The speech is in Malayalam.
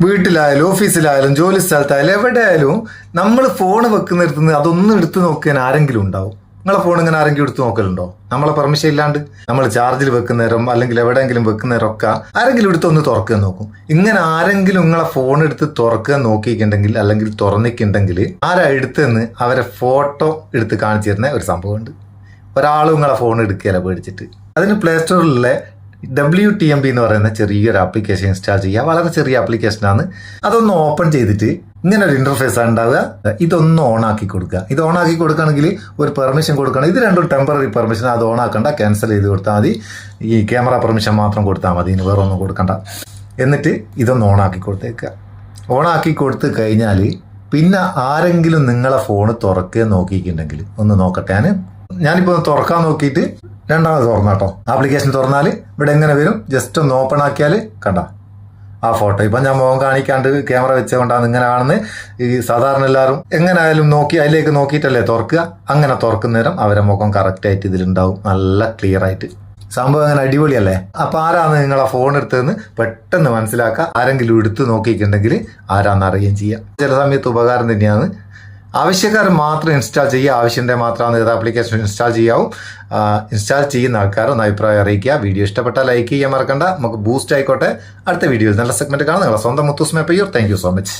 വീട്ടിലായാലും ഓഫീസിലായാലും ജോലി സ്ഥലത്തായാലും എവിടെയായാലും നമ്മൾ ഫോൺ വെക്കുന്നിടത്തുനിന്ന് അതൊന്നും എടുത്ത് നോക്കാൻ ആരെങ്കിലും ഉണ്ടാവും. നിങ്ങളെ ഫോൺ ഇങ്ങനെ ആരെങ്കിലും എടുത്ത് നോക്കലുണ്ടോ? നമ്മളെ പെർമിഷൻ ഇല്ലാണ്ട് നമ്മൾ ചാർജിൽ വെക്കുന്നേരം അല്ലെങ്കിൽ എവിടെയെങ്കിലും വെക്കുന്നേരമൊക്കെ ആരെങ്കിലും എടുത്തൊന്ന് തുറക്കാൻ നോക്കും. ഇങ്ങനെ ആരെങ്കിലും നിങ്ങളെ ഫോൺ എടുത്ത് തുറക്കാൻ നോക്കിയിട്ടുണ്ടെങ്കിൽ അല്ലെങ്കിൽ തുറന്നിട്ടുണ്ടെങ്കിൽ ആരാ എടുത്തെന്ന് അവരെ ഫോട്ടോ എടുത്ത് കാണിച്ചു തരുന്ന ഒരു സംഭവമുണ്ട്. ഒരാളും നിങ്ങളെ ഫോൺ എടുക്കുകയല്ല പേടിച്ചിട്ട്. അതിന് പ്ലേ സ്റ്റോറിലുള്ള WTMP എന്ന് പറയുന്ന ചെറിയൊരു ആപ്ലിക്കേഷൻ ഇൻസ്റ്റാൾ ചെയ്യുക. വളരെ ചെറിയ ആപ്ലിക്കേഷനാണ്. അതൊന്ന് ഓപ്പൺ ചെയ്തിട്ട് ഇങ്ങനെ ഒരു ഇന്റർഫേസ് ഉണ്ടാവുക. ഇതൊന്ന് ഓൺ ആക്കി കൊടുക്കുക. ഇത് ഓൺ ആക്കി കൊടുക്കുകയാണെങ്കിൽ ഒരു പെർമിഷൻ കൊടുക്കണം. ഇത് രണ്ടും ടെമ്പററി പെർമിഷൻ. അത് ഓൺ ആക്കണ്ട, ക്യാൻസൽ ചെയ്ത് കൊടുത്താൽ മതി. ഈ ക്യാമറ പെർമിഷൻ മാത്രം കൊടുത്താൽ മതി, ഇനി വേറെ ഒന്നും കൊടുക്കണ്ട. എന്നിട്ട് ഇതൊന്ന് ഓൺ ആക്കി കൊടുത്തേക്കുക. ഓൺ ആക്കി കൊടുത്ത് കഴിഞ്ഞാൽ പിന്നെ ആരെങ്കിലും നിങ്ങളെ ഫോൺ തുറക്കുക നോക്കിയിട്ടുണ്ടെങ്കിൽ ഒന്ന് നോക്കട്ടെ. ഞാനിപ്പോൾ ഒന്ന് തുറക്കാൻ നോക്കിയിട്ട് രണ്ടാമത് തുറന്നാട്ടോ. ആപ്ലിക്കേഷൻ തുറന്നാൽ ഇവിടെ എങ്ങനെ വരും? ജസ്റ്റ് ഒന്ന് ഓപ്പൺ ആക്കിയാൽ കണ്ട ആ ഫോട്ടോ. ഇപ്പം ഞാൻ മുഖം കാണിക്കാണ്ട് ക്യാമറ വെച്ചുകൊണ്ടാണ് ഇങ്ങനെ കാണുന്നത്. ഈ സാധാരണ എല്ലാവരും എങ്ങനെ ആയാലും നോക്കി അതിലേക്ക് നോക്കിയിട്ടല്ലേ തുറക്കുക. അങ്ങനെ തുറക്കുന്നേരം അവരെ മുഖം കറക്റ്റായിട്ട് ഇതിലുണ്ടാവും, നല്ല ക്ലിയർ ആയിട്ട്. സംഭവം അങ്ങനെ അടിപൊളിയല്ലേ? അപ്പം ആരാണ് നിങ്ങളെ ഫോൺ എടുത്തതെന്ന് പെട്ടെന്ന് മനസ്സിലാക്കുക. ആരെങ്കിലും എടുത്ത് നോക്കിയിട്ടുണ്ടെങ്കിൽ ആരാന്ന് അറിയുകയും ചെയ്യാം. ചില സമയത്ത് ഉപകാരം തന്നെയാണ്. ആവശ്യക്കാർ മാത്രം ഇൻസ്റ്റാൾ ചെയ്യുക. ആവശ്യൻ്റെ മാത്രമാണ് ഏത് ആപ്ലിക്കേഷൻ ഇൻസ്റ്റാൾ ചെയ്യാവും. ഇൻസ്റ്റാൾ ചെയ്യുന്ന ആൾക്കാർ ഒന്ന് അഭിപ്രായം അറിയിക്കുക. വീഡിയോ ഇഷ്ടപ്പെട്ടാൽ ലൈക്ക് ചെയ്യാൻ മറക്കണ്ട. നമുക്ക് ബൂസ്റ്റ് ആയിക്കോട്ടെ. അടുത്ത വീഡിയോയിൽ നല്ല സെഗ്മെന്റ് കാണാം. നിങ്ങളെ സ്വന്തം Muthoos Meppayur. Thank you so much.